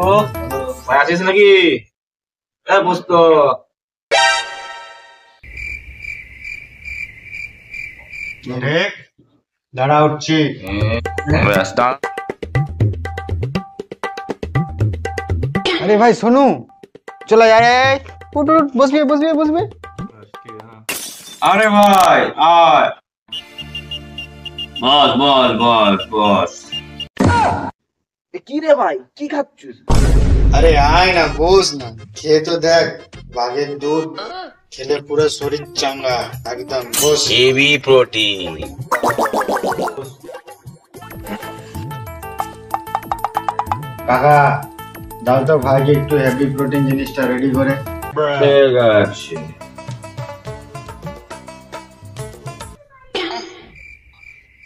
ও ভাই আছিস নাকি? বসতো। রে দাঁড়া উঠছি। ব্যস্ত। अरे भाई सोनू चलो यार उठ उठ बसबे बसबे बसबे আরে ভাই আয়, বস বস বস বস। কি রে ভাই কি খাচ্ছিস? আরে আয় না, বস না, খেয়ে তো দেখ। বাঘের দুধ খেলে পুরো শরীর চাঙ্গা একদম। বস। Heavy protein. কাকা দাও তো ভাইকে একটু হেভি প্রোটিন জিনিসটা রেডি করে। ঠিক আছে।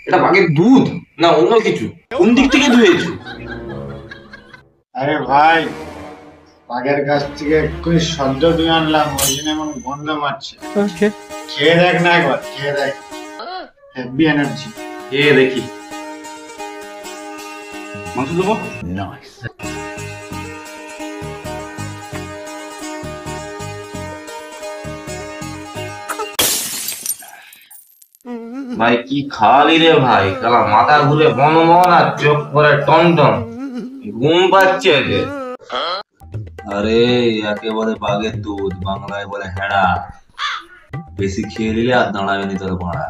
এটা বাঘের দুধ না অন্য কিছু? কোন দিক থেকে ধুয়েছো? আরে ভাই, বাঘের কাছ থেকে এক্ষুনি সদ্য দুই আনলাম, ওই জন্য এমন গন্ধ মারছে। খেয়ে দেখ না, একবার খেয়ে দেখ, হেভি এনার্জি। দেখি মাংস দেবো। ভাই কি খালি রে ভাই, কালা মাথা ঘুরে বনমন আর চোখ করে টনটন, ঘুম পাচ্ছে একে। আরে একেবারে বাঘের দুধ, বাংলায় বলে হেড়া। বেশি খেয়ে নিলে আর দাঁড়াবে নি তোর ভাড়া।